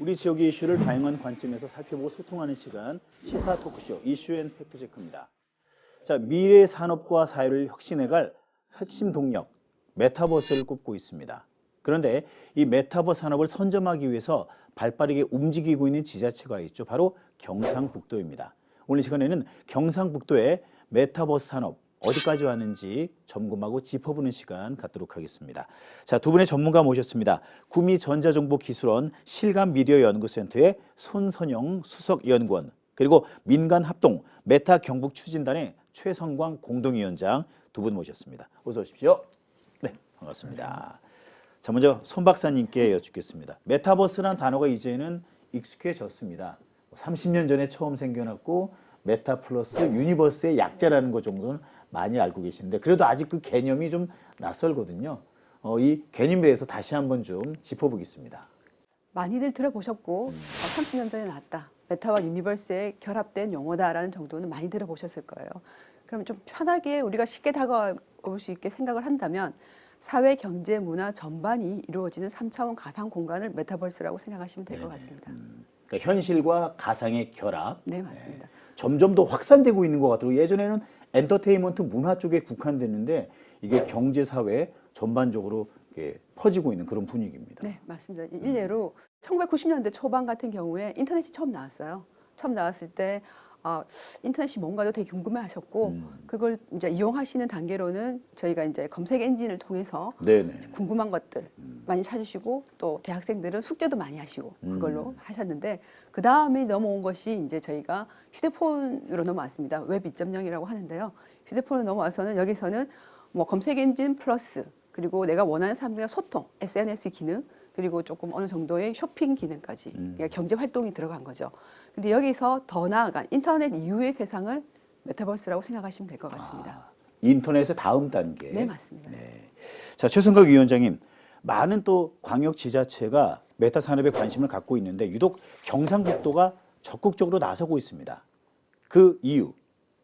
우리 지역의 이슈를 다양한 관점에서 살펴보고 소통하는 시간, 시사 토크쇼 이슈 앤 팩트체크입니다. 자, 미래 산업과 사회를 혁신해갈 핵심 동력, 메타버스를 꼽고 있습니다. 그런데 이 메타버스 산업을 선점하기 위해서 발빠르게 움직이고 있는 지자체가 있죠. 바로 경상북도입니다. 오늘 시간에는 경상북도의 메타버스 산업 어디까지 왔는지 점검하고 짚어보는 시간 갖도록 하겠습니다. 자, 두 분의 전문가 모셨습니다. 구미전자정보기술원 실감미디어연구센터의 손선영 수석연구원, 그리고 민간합동 메타경북추진단의 최성광 공동위원장 두 분 모셨습니다. 어서 오십시오. 네, 반갑습니다. 자, 먼저 손 박사님께 여쭙겠습니다. 메타버스라는 단어가 이제는 익숙해졌습니다. 30년 전에 처음 생겨났고 메타 플러스 유니버스의 약자라는 것 정도는 많이 알고 계시는데 그래도 아직 그 개념이 좀 낯설거든요. 이 개념에 대해서 다시 한번 좀 짚어보겠습니다. 많이들 들어보셨고 30년 전에 나왔다. 메타와 유니버스의 결합된 용어다라는 정도는 많이 들어보셨을 거예요. 그럼 좀 편하게 우리가 쉽게 다가올 수 있게 생각을 한다면 사회, 경제, 문화 전반이 이루어지는 3차원 가상 공간을 메타버스라고 생각하시면 될 것 같습니다. 그러니까 현실과 가상의 결합. 네, 맞습니다. 점점 더 확산되고 있는 것 같아요. 예전에는 엔터테인먼트 문화 쪽에 국한됐는데 이게 경제, 사회 전반적으로 퍼지고 있는 그런 분위기입니다. 네, 맞습니다. 일례로 1990년대 초반 같은 경우에 인터넷이 처음 나왔어요. 처음 나왔을 때 인터넷이 뭔가도 되게 궁금해하셨고 그걸 이제 이용하시는 단계로는 저희가 이제 검색 엔진을 통해서 궁금한 것들 많이 찾으시고 또 대학생들은 숙제도 많이 하시고 그걸로 하셨는데 그 다음에 넘어온 것이 이제 저희가 휴대폰으로 넘어왔습니다. 웹 2.0이라고 하는데요. 휴대폰으로 넘어와서는 여기서는 뭐 검색 엔진 플러스 그리고 내가 원하는 사람들과 소통, SNS 기능 그리고 조금 어느 정도의 쇼핑 기능까지 그러니까 경제 활동이 들어간 거죠. 근데 여기서 더 나아간 인터넷 이후의 세상을 메타버스라고 생각하시면 될 것 같습니다. 인터넷의 다음 단계. 네, 맞습니다. 네. 자, 최성각 위원장님, 많은 또 광역 지자체가 메타 산업에 관심을 갖고 있는데 유독 경상북도가 적극적으로 나서고 있습니다. 그 이유,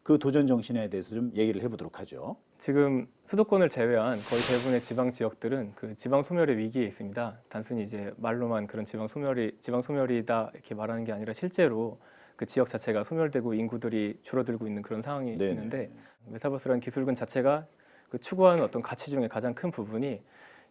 그 도전 정신에 대해서 좀 얘기를 해보도록 하죠. 지금 수도권을 제외한 거의 대부분의 지방 지역들은 그 지방 소멸의 위기에 있습니다. 단순히 이제 말로만 그런 지방 소멸이다 이렇게 말하는 게 아니라 실제로 그 지역 자체가 소멸되고 인구들이 줄어들고 있는 그런 상황이 있는데 메타버스라는 기술군 자체가 그 추구하는 어떤 가치 중에 가장 큰 부분이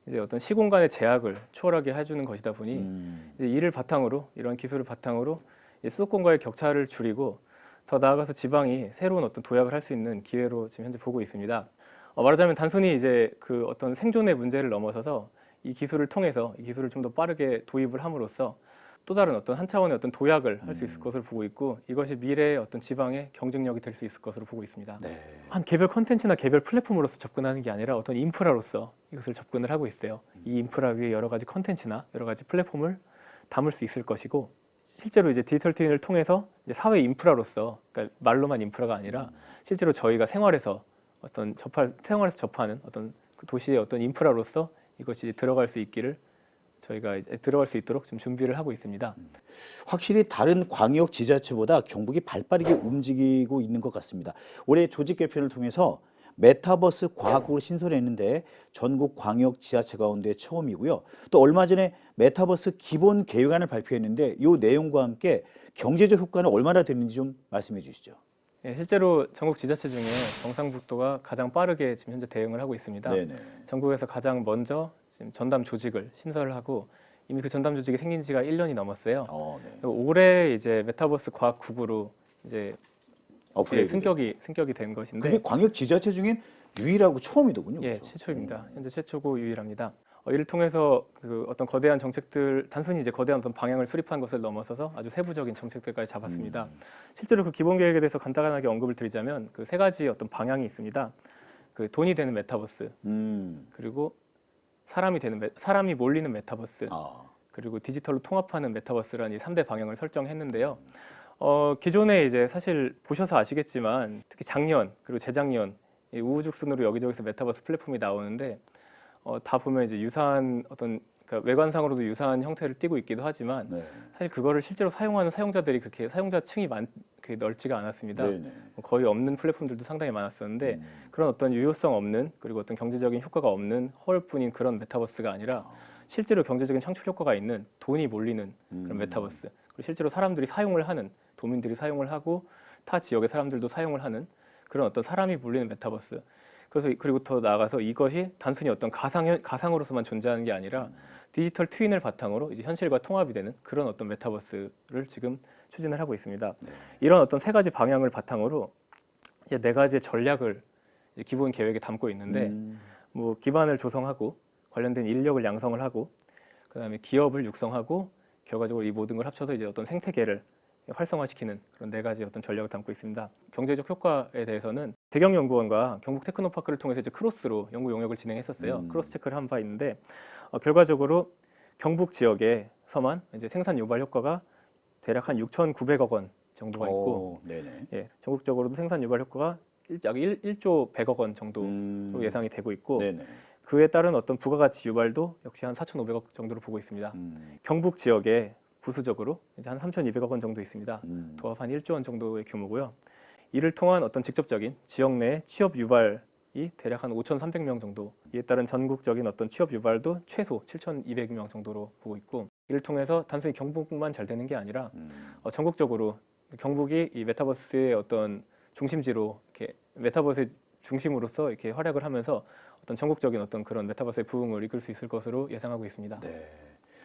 이제 어떤 시공간의 제약을 초월하게 해주는 것이다 보니 이제 이를 바탕으로 이런 기술을 바탕으로 수도권과의 격차를 줄이고 더 나아가서 지방이 새로운 어떤 도약을 할 수 있는 기회로 지금 현재 보고 있습니다. 말하자면 단순히 이제 그 어떤 생존의 문제를 넘어서서 이 기술을 통해서 이 기술을 좀 더 빠르게 도입을 함으로써 또 다른 어떤 한 차원의 어떤 도약을 할 수 있을 것으로 보고 있고 이것이 미래의 어떤 지방의 경쟁력이 될 수 있을 것으로 보고 있습니다. 한 개별 컨텐츠나 개별 플랫폼으로서 접근하는 게 아니라 어떤 인프라로서 이것을 접근을 하고 있어요. 이 인프라 위에 여러 가지 컨텐츠나 여러 가지 플랫폼을 담을 수 있을 것이고 실제로 이제 디지털 트윈을 통해서 이제 사회 인프라로서 그러니까 말로만 인프라가 아니라 실제로 저희가 생활에서 접하는 어떤 그 도시의 어떤 인프라로서 이것이 들어갈 수 있기를 저희가 이제 들어갈 수 있도록 좀 준비를 하고 있습니다. 확실히 다른 광역 지자체보다 경북이 발빠르게 움직이고 있는 것 같습니다. 올해 조직 개편을 통해서 메타버스 과학국을 신설했는데 전국 광역 지자체 가운데 처음이고요. 또 얼마 전에 메타버스 기본 계획안을 발표했는데 이 내용과 함께 경제적 효과는 얼마나 되는지 좀 말씀해 주시죠. 네, 실제로 전국 지자체 중에 경상북도가 가장 빠르게 지금 현재 대응을 하고 있습니다. 전국에서 가장 먼저 지금 전담 조직을 신설을 하고 이미 그 전담 조직이 생긴 지가 1년이 넘었어요. 올해 이제 메타버스 과학국으로 이제 승격이 된 것인데 그게 광역 지자체 중엔 유일하고 처음이더군요. 예, 그렇죠? 최초입니다. 현재 최초고 유일합니다. 이를 통해서 그 어떤 거대한 정책들 단순히 이제 거대한 어떤 방향을 수립한 것을 넘어서서 아주 세부적인 정책들까지 잡았습니다. 실제로 그 기본 계획에 대해서 간단하게 언급을 드리자면 그 세 가지 어떤 방향이 있습니다. 그 돈이 되는 메타버스, 그리고 사람이 몰리는 메타버스, 그리고 디지털로 통합하는 메타버스라는 이 3대 방향을 설정했는데요. 기존에 이제 사실 보셔서 아시겠지만 특히 작년 그리고 재작년 우후죽순으로 여기저기서 메타버스 플랫폼이 나오는데 다 보면 이제 유사한 어떤 그러니까 외관상으로도 유사한 형태를 띠고 있기도 하지만 사실 그거를 실제로 사용하는 사용자들이 그렇게 사용자층이 넓지가 않았습니다. 거의 없는 플랫폼들도 상당히 많았었는데 그런 어떤 유효성 없는 그리고 어떤 경제적인 효과가 없는 허울뿐인 그런 메타버스가 아니라 실제로 경제적인 창출 효과가 있는 돈이 몰리는 그런 메타버스, 그리고 실제로 사람들이 사용을 하는, 도민들이 사용을 하고 타 지역의 사람들도 사용을 하는 그런 어떤 사람이 몰리는 메타버스. 그리고 더 나아가서 이것이 단순히 어떤 가상으로서만 존재하는 게 아니라 디지털 트윈을 바탕으로 이제 현실과 통합이 되는 그런 어떤 메타버스를 지금 추진을 하고 있습니다. 이런 어떤 세 가지 방향을 바탕으로 이제 네 가지의 전략을 이제 기본 계획에 담고 있는데 뭐 기반을 조성하고 관련된 인력을 양성을 하고 그다음에 기업을 육성하고 결과적으로 이 모든 걸 합쳐서 이제 어떤 생태계를 활성화시키는 그런 네 가지 어떤 전략을 담고 있습니다. 경제적 효과에 대해서는 대경연구원과 경북테크노파크를 통해서 이제 크로스로 연구 용역을 진행했었어요. 크로스 체크를 한 바 있는데 결과적으로 경북 지역에서만 이제 생산 유발 효과가 대략 한 6,900억 원 정도가 있고, 예, 전국적으로도 생산 유발 효과가 약 1조 100억 원 정도로 예상이 되고 있고, 그에 따른 어떤 부가가치 유발도 역시 한 4,500억 정도로 보고 있습니다. 경북 지역에 부수적으로 이제 한 3,200억 원 정도 있습니다. 도합 한 1조 원 정도의 규모고요. 이를 통한 어떤 직접적인 지역 내 취업 유발이 대략 한 5,300명 정도, 이에 따른 전국적인 어떤 취업 유발도 최소 7,200명 정도로 보고 있고, 이를 통해서 단순히 경북만 잘 되는 게 아니라 전국적으로 경북이 이 메타버스의 어떤 중심지로 이렇게 메타버스의 중심으로서 이렇게 활약을 하면서 어떤 전국적인 어떤 그런 메타버스의 부흥을 이끌 수 있을 것으로 예상하고 있습니다. 네.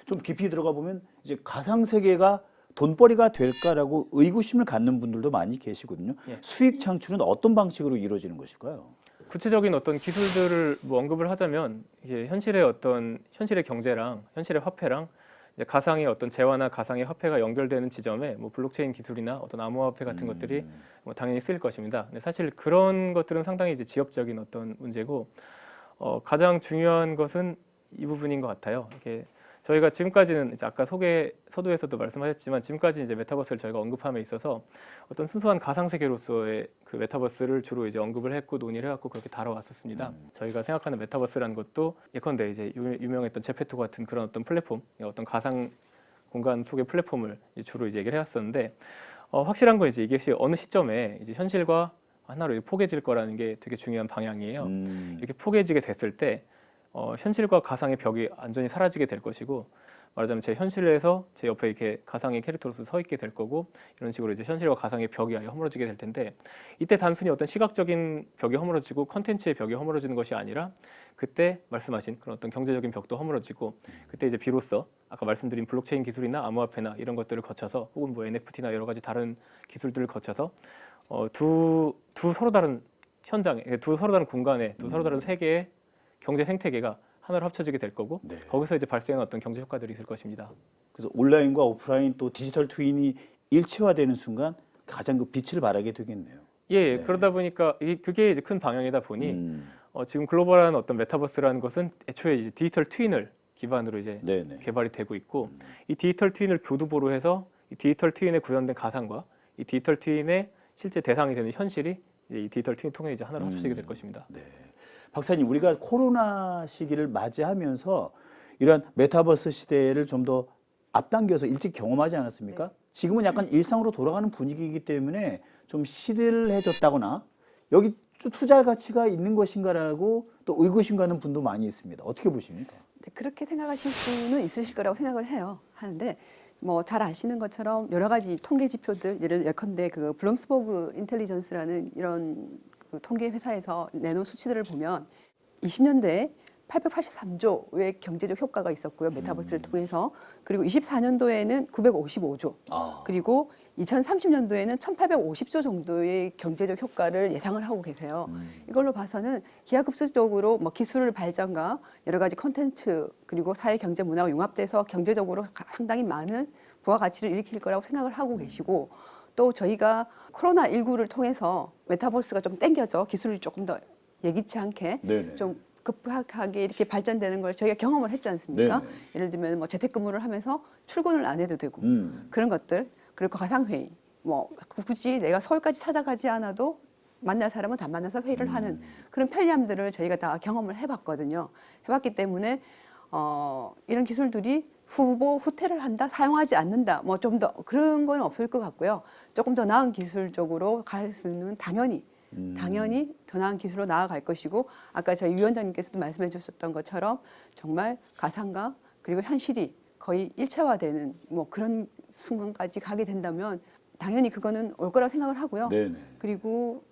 좀 깊이 들어가 보면 이제 가상 세계가 돈벌이가 될까라고 의구심을 갖는 분들도 많이 계시거든요. 예. 수익 창출은 어떤 방식으로 이루어지는 것일까요? 구체적인 어떤 기술들을 뭐 언급을 하자면 이게 현실의 경제랑 현실의 화폐랑 이제 가상의 어떤 재화나 가상의 화폐가 연결되는 지점에 뭐 블록체인 기술이나 어떤 암호화폐 같은 것들이 뭐 당연히 쓰일 것입니다. 근데 사실 그런 것들은 상당히 이제 지엽적인 어떤 문제고 가장 중요한 것은 이 부분인 것 같아요. 이게 저희가 지금까지는 이제 아까 서두에서도 말씀하셨지만 지금까지 이제 메타버스를 저희가 언급함에 있어서 어떤 순수한 가상 세계로서의 그 메타버스를 주로 이제 언급을 했고 논의를 해왔고 그렇게 다뤄왔었습니다. 저희가 생각하는 메타버스라는 것도 예컨대 이제 유명했던 제페토 같은 그런 어떤 플랫폼, 어떤 가상 공간 속의 플랫폼을 이제 주로 이제 얘기를 해왔었는데 확실한 건 이제 이것이 어느 시점에 이제 현실과 하나로 포개질 거라는 게 되게 중요한 방향이에요. 이렇게 포개지게 됐을 때 현실과 가상의 벽이 완전히 사라지게 될 것이고, 말하자면 제 현실에서 제 옆에 이렇게 가상의 캐릭터로서 서 있게 될 거고, 이런 식으로 이제 현실과 가상의 벽이 아예 허물어지게 될 텐데, 이때 단순히 어떤 시각적인 벽이 허물어지고 컨텐츠의 벽이 허물어지는 것이 아니라 그때 말씀하신 그런 어떤 경제적인 벽도 허물어지고, 그때 이제 비로소 아까 말씀드린 블록체인 기술이나 암호화폐나 이런 것들을 거쳐서 혹은 뭐 NFT나 여러 가지 다른 기술들을 거쳐서 두 서로 다른 현장에, 두 서로 다른 공간에, 두 서로 다른 세계의 경제 생태계가 하나로 합쳐지게 될 거고, 거기서 이제 발생한 어떤 경제 효과들이 있을 것입니다. 그래서 온라인과 오프라인 또 디지털 트윈이 일체화되는 순간 가장 그 빛을 발하게 되겠네요. 예, 그러다 보니까 그게 이제 큰 방향이다 보니 지금 글로벌한 어떤 메타버스라는 것은 애초에 이제 디지털 트윈을 기반으로 이제 개발이 되고 있고, 이 디지털 트윈을 교두보로 해서 이 디지털 트윈에 구현된 가상과 이 디지털 트윈의 실제 대상이 되는 현실이 이제 이 디지털 트윈 통해 이제 하나로 합쳐지게 될 것입니다. 네. 박사님, 우리가 코로나 시기를 맞이하면서 이런 메타버스 시대를 좀 더 앞당겨서 일찍 경험하지 않았습니까? 지금은 약간 일상으로 돌아가는 분위기이기 때문에 좀 시들해졌다거나 여기 투자 가치가 있는 것인가라고 또 의구심 가는 분도 많이 있습니다. 어떻게 보십니까? 네, 그렇게 생각하실 수는 있으실 거라고 생각을 하는데 뭐 잘 아시는 것처럼 여러 가지 통계 지표들, 예컨대 그 블룸스버그 인텔리전스라는 이런 그 통계 회사에서 내놓은 수치들을 보면 20년대에 883조의 경제적 효과가 있었고요. 메타버스를 통해서. 그리고 24년도에는 955조. 그리고 2030년도에는 1850조 정도의 경제적 효과를 예상을 하고 계세요. 이걸로 봐서는 기하급수적으로 뭐 기술 발전과 여러 가지 콘텐츠 그리고 사회 경제 문화가 융합돼서 경제적으로 상당히 많은 부가가치를 일으킬 거라고 생각을 하고 계시고, 또 저희가 코로나19를 통해서 메타버스가 좀 땡겨져 기술이 조금 더 예기치 않게 좀 급하게 이렇게 발전되는 걸 저희가 경험을 했지 않습니까? 예를 들면 뭐 재택근무를 하면서 출근을 안 해도 되고 그런 것들, 그리고 가상회의, 뭐 굳이 내가 서울까지 찾아가지 않아도 만날 사람은 다 만나서 회의를 하는 그런 편리함들을 저희가 다 경험을 해봤거든요. 해봤기 때문에 이런 기술들이 후퇴를 한다, 사용하지 않는다, 뭐 좀 더 그런 건 없을 것 같고요. 조금 더 나은 기술적으로 갈 수는 당연히 더 나은 기술로 나아갈 것이고, 아까 저희 위원장님께서도 말씀해 주셨던 것처럼 정말 가상과 그리고 현실이 거의 일체화되는 뭐 그런 순간까지 가게 된다면 당연히 그거는 올 거라고 생각을 하고요. 네네. 그리고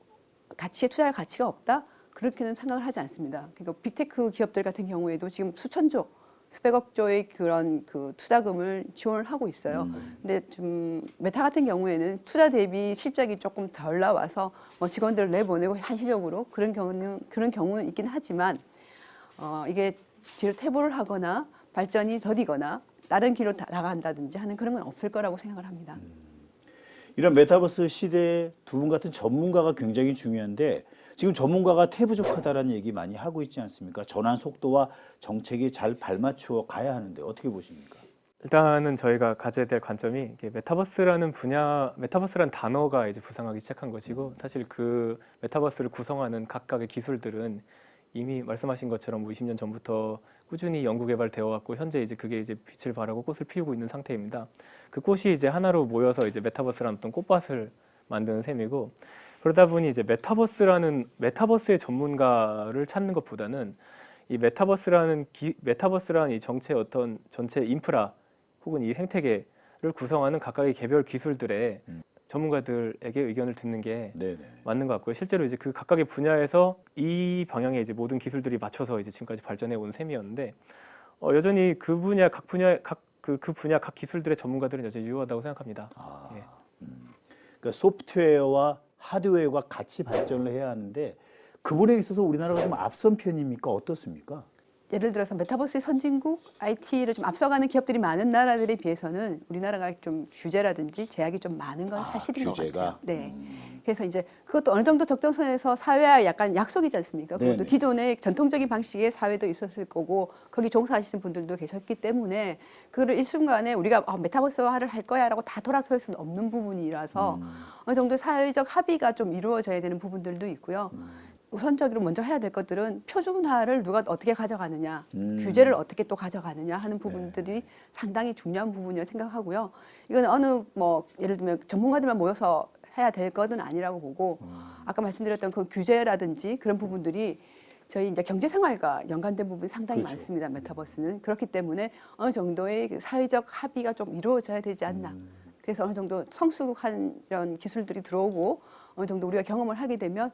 가치에 투자할 가치가 없다? 그렇게는 생각을 하지 않습니다. 그리고 빅테크 기업들 같은 경우에도 지금 수천조, 수백억 조의 그런 그 투자금을 지원을 하고 있어요. 근데 좀 메타 같은 경우에는 투자 대비 실적이 조금 덜 나와서 뭐 직원들을 내보내고 한시적으로 그런 경우는 있긴 하지만 이게 뒤로 퇴보를 하거나 발전이 더디거나 다른 길로 나간다든지 하는 그런 건 없을 거라고 생각을 합니다. 이런 메타버스 시대에 두 분 같은 전문가가 굉장히 중요한데 지금 전문가가 태부족하다라는 얘기 많이 하고 있지 않습니까? 전환 속도와 정책이 잘 발맞추어 가야 하는데 어떻게 보십니까? 일단은 저희가 가져야 될 관점이 이게 메타버스라는 단어가 이제 부상하기 시작한 것이고 사실 그 메타버스를 구성하는 각각의 기술들은 이미 말씀하신 것처럼 뭐 20년 전부터 꾸준히 연구 개발되어 왔고 현재 이제 그게 이제 빛을 발하고 꽃을 피우고 있는 상태입니다. 그 꽃이 이제 하나로 모여서 이제 메타버스라는 어떤 꽃밭을 만드는 셈이고 그러다 보니 이제 메타버스의 전문가를 찾는 것보다는 이 메타버스라는 이 전체 인프라 혹은 이 생태계를 구성하는 각각의 개별 기술들의 전문가들에게 의견을 듣는 게 네네. 맞는 것 같고요. 실제로 이제 그 각각의 분야에서 이 방향에 이제 모든 기술들이 맞춰서 이제 지금까지 발전해 온 셈이었는데 여전히 그 분야 각 기술들의 전문가들은 여전히 유효하다고 생각합니다. 예. 그러니까 소프트웨어와 하드웨어가 같이 발전을 해야 하는데 그 부분에 있어서 우리나라가 좀 앞선 편입니까? 어떻습니까? 예를 들어서 메타버스의 선진국, IT를 좀 앞서가는 기업들이 많은 나라들에 비해서는 우리나라가 좀 규제라든지 제약이 좀 많은 건 사실인 것 규제가? 같아요. 네. 그래서 이제 그것도 어느 정도 적정선에서 사회와 약간 약속이지 않습니까? 그것도 네네. 기존의 전통적인 방식의 사회도 있었을 거고 거기 종사하시는 분들도 계셨기 때문에 그거를 일순간에 우리가 메타버스화를 할 거야라고 다 돌아설 수는 없는 부분이라서 어느 정도 사회적 합의가 좀 이루어져야 되는 부분들도 있고요. 우선적으로 먼저 해야 될 것들은 표준화를 누가 어떻게 가져가느냐, 규제를 어떻게 또 가져가느냐 하는 부분들이 상당히 중요한 부분이라고 생각하고요. 이건 어느 뭐 예를 들면 전문가들만 모여서 해야 될 것은 아니라고 보고 아까 말씀드렸던 그 규제라든지 그런 부분들이 저희 이제 경제 생활과 연관된 부분이 상당히 그렇죠. 많습니다. 메타버스는 그렇기 때문에 어느 정도의 그 사회적 합의가 좀 이루어져야 되지 않나. 그래서 어느 정도 성숙한 이런 기술들이 들어오고 어느 정도 우리가 경험을 하게 되면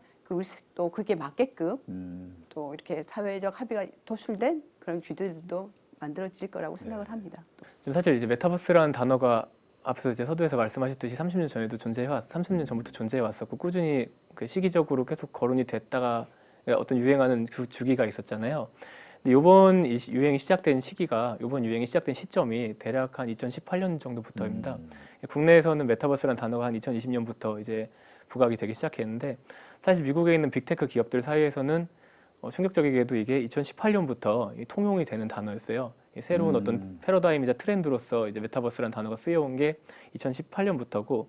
또 그게 맞게끔 또 이렇게 사회적 합의가 도출된 그런 규제들도 만들어질 거라고 생각을 합니다. 지금 사실 이제 메타버스라는 단어가 앞서 이제 서두에서 말씀하셨듯이 30년 전부터 존재해 왔었고 꾸준히 그 시기적으로 계속 거론이 됐다가 어떤 유행하는 그 주기가 있었잖아요. 근데 이번 유행이 시작된 시점이 대략 한 2018년 정도부터입니다. 국내에서는 메타버스라는 단어가 한 2020년부터 이제 부각이 되기 시작했는데 사실 미국에 있는 빅테크 기업들 사이에서는 충격적이게도 이게 2018년부터 통용이 되는 단어였어요. 새로운 어떤 패러다임이자 트렌드로서 이제 메타버스라는 단어가 쓰여온 게 2018년부터고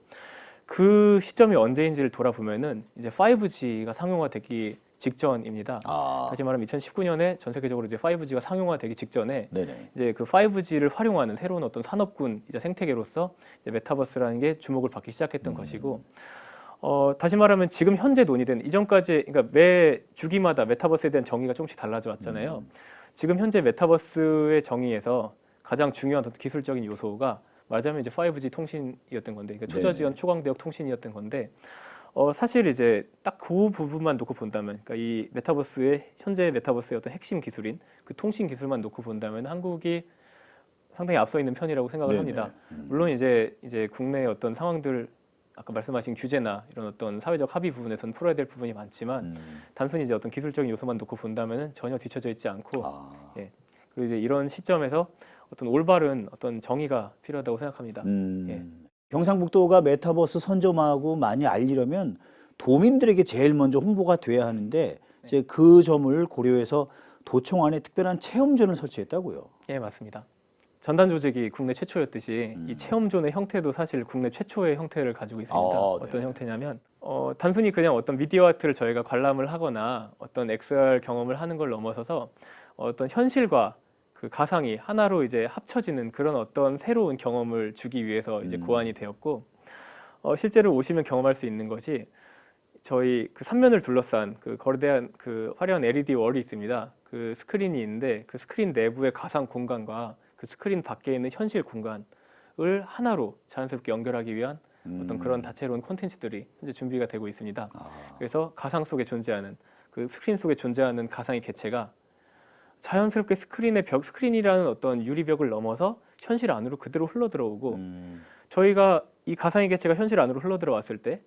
그 시점이 언제인지를 돌아보면은 이제 5G가 상용화되기 직전입니다. 다시 말하면 2019년에 전 세계적으로 이제 5G가 상용화되기 직전에 네네. 이제 그 5G를 활용하는 새로운 어떤 산업군이자 생태계로서 이제 메타버스라는 게 주목을 받기 시작했던 것이고 다시 말하면 지금 현재 논의된 이전까지 그러니까 매 주기마다 메타버스에 대한 정의가 조금씩 달라져 왔잖아요. 지금 현재 메타버스의 정의에서 가장 중요한 어떤 기술적인 요소가 말하자면 이제 5G 통신이었던 건데, 그러니까 초저지연 초광대역 통신이었던 건데, 사실 이제 딱 그 부분만 놓고 본다면, 그러니까 이 현재 메타버스의 어떤 핵심 기술인 그 통신 기술만 놓고 본다면 한국이 상당히 앞서 있는 편이라고 생각을 합니다. 물론 이제 국내의 어떤 상황들 아까 말씀하신 규제나 이런 어떤 사회적 합의 부분에서는 풀어야 될 부분이 많지만 단순히 이제 어떤 기술적인 요소만 놓고 본다면은 전혀 뒤처져 있지 않고 예. 그리고 이제 이런 시점에서 어떤 올바른 어떤 정의가 필요하다고 생각합니다. 예. 경상북도가 메타버스 선점하고 많이 알리려면 도민들에게 제일 먼저 홍보가 돼야 하는데 이제 그 점을 고려해서 도청 안에 특별한 체험존을 설치했다고요. 예, 맞습니다. 전단 조직이 국내 최초였듯이 이 체험존의 형태도 사실 국내 최초의 형태를 가지고 있습니다. 어떤 형태냐면 단순히 그냥 어떤 미디어 아트를 저희가 관람을 하거나 어떤 XR 경험을 하는 걸 넘어서서 어떤 현실과 그 가상이 하나로 이제 합쳐지는 그런 어떤 새로운 경험을 주기 위해서 이제 고안이 되었고 실제로 오시면 경험할 수 있는 것이 저희 그 삼면을 둘러싼 그 거대한 그 화려한 LED 월이 있습니다. 그 스크린이 있는데 그 스크린 내부의 가상 공간과 그 스크린 밖에 있는 현실 공간을 하나로 자연스럽게 연결하기 위한 어떤 그런 다채로운 콘텐츠들이 현재 준비가 되고 있습니다. 그래서 가상 속에 존재하는 그 스크린 속에 존재하는 가상의 객체가 자연스럽게 스크린이라는 어떤 유리벽을 넘어서 현실 안으로 그대로 흘러 들어오고 저희가 이 가상의 객체가 현실 안으로 흘러 들어왔을 때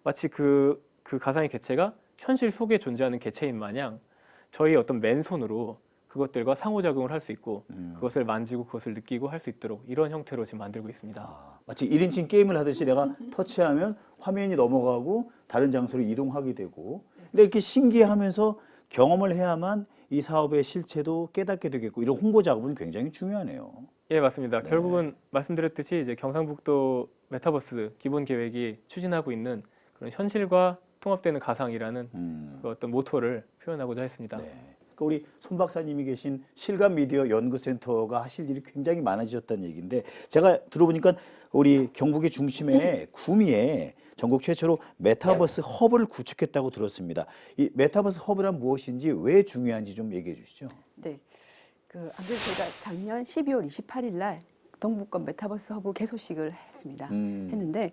마치 그 가상의 객체가 현실 속에 존재하는 객체인 마냥 저희 어떤 맨손으로 그것들과 상호작용을 할 수 있고 그것을 만지고 그것을 느끼고 할 수 있도록 이런 형태로 지금 만들고 있습니다. 마치 1인칭 게임을 하듯이 내가 터치하면 화면이 넘어가고 다른 장소로 이동하게 되고 근데 이렇게 신기하면서 경험을 해야만 이 사업의 실체도 깨닫게 되겠고 이런 홍보 작업은 굉장히 중요하네요. 예, 맞습니다. 네. 결국은 말씀드렸듯이 이제 경상북도 메타버스 기본 계획이 추진하고 있는 그런 현실과 통합되는 가상이라는 그 어떤 모토를 표현하고자 했습니다. 네. 그러니까 우리 손 박사님이 계신 실감 미디어 연구센터가 하실 일이 굉장히 많아지셨다는 얘기인데 제가 들어보니까 우리 경북의 중심에 구미에 전국 최초로 메타버스 허브를 구축했다고 들었습니다. 이 메타버스 허브란 무엇인지 왜 중요한지 좀 얘기해 주시죠. 네. 안 그래도 저희가 작년 12월 28일 날 동북권 메타버스 허브 개소식을 했습니다. 했는데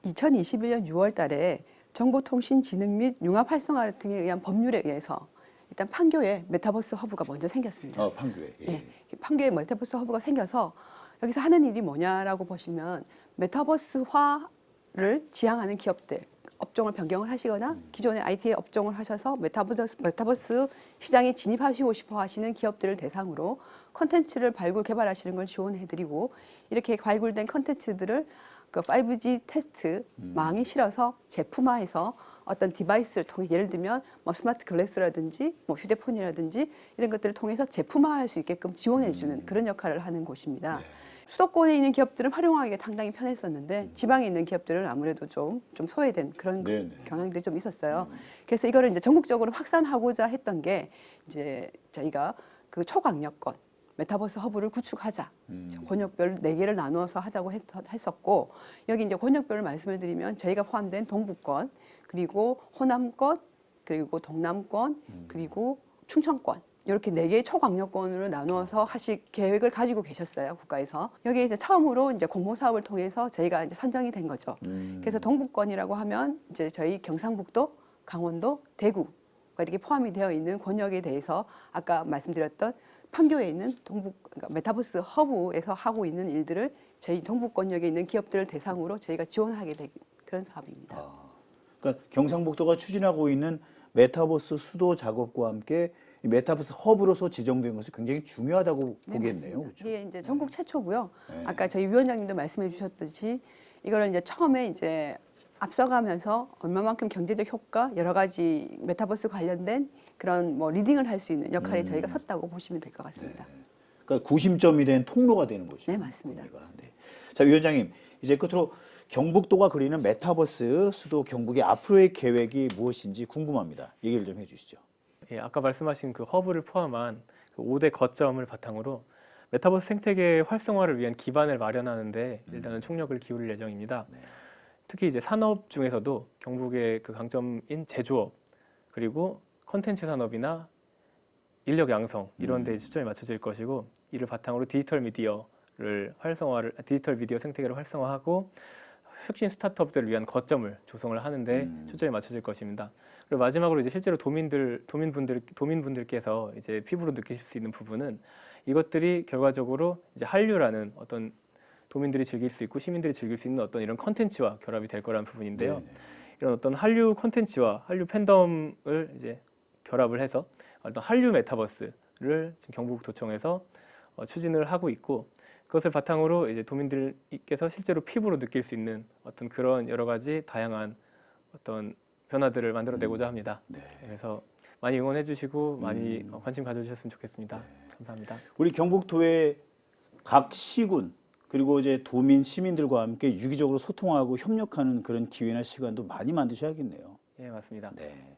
2021년 6월 달에 정보통신진흥 및 융합 활성화 등에 의한 법률에 의해서 일단 판교에 메타버스 허브가 먼저 생겼습니다. 판교에. 예. 네, 판교에 메타버스 허브가 생겨서 여기서 하는 일이 뭐냐라고 보시면 메타버스화를 지향하는 기업들, 업종을 변경을 하시거나 기존의 IT 업종을 하셔서 메타버스 시장에 진입하시고 싶어 하시는 기업들을 대상으로 콘텐츠를 발굴 개발하시는 걸 지원해드리고 이렇게 발굴된 콘텐츠들을 그 5G 테스트 망에 실어서 제품화해서 어떤 디바이스를 통해 예를 들면 뭐 스마트 글래스라든지 뭐 휴대폰이라든지 이런 것들을 통해서 제품화할 수 있게끔 지원해주는 그런 역할을 하는 곳입니다. 수도권에 있는 기업들은 활용하기가 상당히 편했었는데 지방에 있는 기업들은 아무래도 좀 소외된 그런 경향들이 좀 있었어요. 그래서 이거를 이제 전국적으로 확산하고자 했던 게 이제 저희가 그 초강력권 메타버스 허브를 구축하자. 권역별 4개를 나누어서 하자고 했었고 여기 이제 권역별을 말씀을 드리면 저희가 포함된 동부권 그리고 호남권 그리고 동남권 그리고 충청권 이렇게 4개의 초강력권으로 나누어서 하실 계획을 가지고 계셨어요, 국가에서. 여기에 이제 처음으로 이제 공모 사업을 통해서 저희가 이제 선정이 된 거죠. 그래서 동부권이라고 하면 이제 저희 경상북도, 강원도, 대구가 이렇게 포함이 되어 있는 권역에 대해서 아까 말씀드렸던 판교에 있는 그러니까 메타버스 허브에서 하고 있는 일들을 저희 동부권역에 있는 기업들을 대상으로 저희가 지원하게 된 그런 사업입니다. 그러니까 경상북도가 추진하고 있는 메타버스 수도 작업과 함께 이 메타버스 허브로서 지정된 것이 굉장히 중요하다고 보겠네요. 그렇죠? 이게 이제 전국 최초고요. 네. 아까 저희 위원장님도 말씀해 주셨듯이 이거를 이제 처음에 이제 앞서가면서 얼마만큼 경제적 효과 여러 가지 메타버스 관련된 그런 뭐 리딩을 할 수 있는 역할에 저희가 섰다고 보시면 될 것 같습니다. 네. 그러니까 구심점이 된 통로가 되는 것이죠. 네, 맞습니다. 네. 자, 위원장님 이제 끝으로 경북도가 그리는 메타버스 수도 경북의 앞으로의 계획이 무엇인지 궁금합니다. 얘기를 좀 해주시죠. 예, 아까 말씀하신 그 허브를 포함한 그 5대 거점을 바탕으로 메타버스 생태계 활성화를 위한 기반을 마련하는데 일단은 총력을 기울일 예정입니다. 특히 이제 산업 중에서도 경북의 그 강점인 제조업 그리고 컨텐츠 산업이나 인력 양성 이런 데에 초점이 맞춰질 것이고 이를 바탕으로 디지털 미디어 생태계를 활성화하고 혁신 스타트업들을 위한 거점을 조성을 하는데 초점이 맞춰질 것입니다. 그리고 마지막으로 이제 실제로 도민분들께서 이제 피부로 느끼실 수 있는 부분은 이것들이 결과적으로 이제 한류라는 어떤 도민들이 즐길 수 있고 시민들이 즐길 수 있는 어떤 이런 컨텐츠와 결합이 될 거라는 부분인데요. 이런 어떤 한류 컨텐츠와 한류 팬덤을 이제 결합을 해서 어떤 한류 메타버스를 지금 경북도청에서 추진을 하고 있고 그것을 바탕으로 이제 도민들께서 실제로 피부로 느낄 수 있는 어떤 그런 여러 가지 다양한 어떤 변화들을 만들어내고자 합니다. 그래서 많이 응원해 주시고 많이 관심 가져주셨으면 좋겠습니다. 감사합니다. 우리 경북도의 각 시군 그리고 이제 도민 시민들과 함께 유기적으로 소통하고 협력하는 그런 기회나 시간도 많이 만드셔야겠네요. 예, 맞습니다. 네.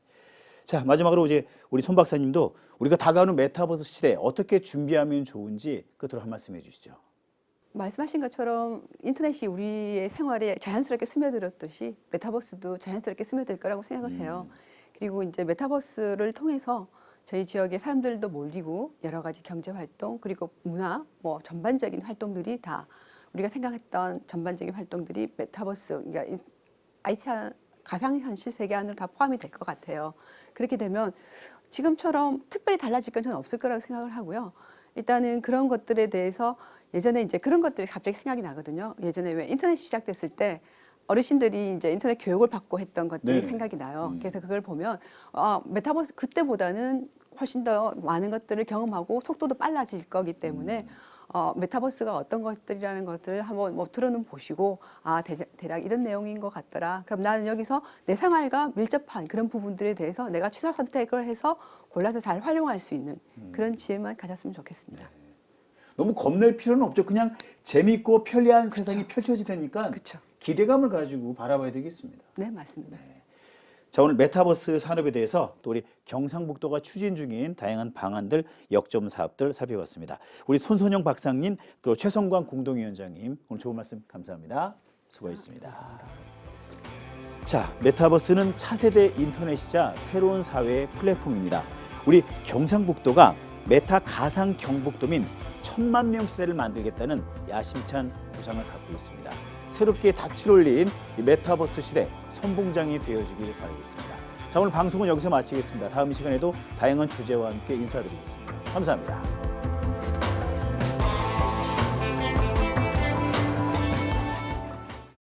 자, 마지막으로 이제 우리 손 박사님도 우리가 다가오는 메타버스 시대 어떻게 준비하면 좋은지 끝으로 한 말씀 해주시죠. 말씀하신 것처럼 인터넷이 우리의 생활에 자연스럽게 스며들었듯이 메타버스도 자연스럽게 스며들 거라고 생각을 해요. 그리고 이제 메타버스를 통해서 저희 지역의 사람들도 몰리고 여러 가지 경제 활동 그리고 문화 뭐 전반적인 활동들이 다 우리가 생각했던 전반적인 활동들이 메타버스 그러니까 IT 가상현실 세계 안으로 다 포함이 될 것 같아요. 그렇게 되면 지금처럼 특별히 달라질 건 저는 없을 거라고 생각을 하고요. 일단은 그런 것들에 대해서 예전에 이제 그런 것들이 갑자기 생각이 나거든요. 예전에 왜 인터넷이 시작됐을 때 어르신들이 이제 인터넷 교육을 받고 했던 것들이 네네. 생각이 나요. 그래서 그걸 보면 메타버스 그때보다는 훨씬 더 많은 것들을 경험하고 속도도 빨라질 거기 때문에 메타버스가 어떤 것들이라는 것들 한번 뭐 들어는 보시고 대략 이런 내용인 것 같더라. 그럼 나는 여기서 내 생활과 밀접한 그런 부분들에 대해서 내가 취사 선택을 해서 골라서 잘 활용할 수 있는 그런 지혜만 가졌으면 좋겠습니다. 너무 겁낼 필요는 없죠. 그냥 재밌고 편리한 그렇죠. 세상이 펼쳐지다니까 그렇죠. 기대감을 가지고 바라봐야 되겠습니다. 네, 맞습니다. 자, 오늘 메타버스 산업에 대해서 또 우리 경상북도가 추진 중인 다양한 방안들, 역점 사업들 살펴봤습니다. 우리 손선영 박사님 그리고 최성광 공동위원장님 오늘 좋은 말씀 감사합니다. 수고하셨습니다. 자, 메타버스는 차세대 인터넷이자 새로운 사회의 플랫폼입니다. 우리 경상북도가 메타 가상 경북도민 1,000만 명 시대를 만들겠다는 야심찬 구상을 갖고 있습니다. 새롭게 닻을 올린 이 메타버스 시대 선봉장이 되어주길 바라겠습니다. 자, 오늘 방송은 여기서 마치겠습니다. 다음 시간에도 다양한 주제와 함께 인사드리겠습니다. 감사합니다.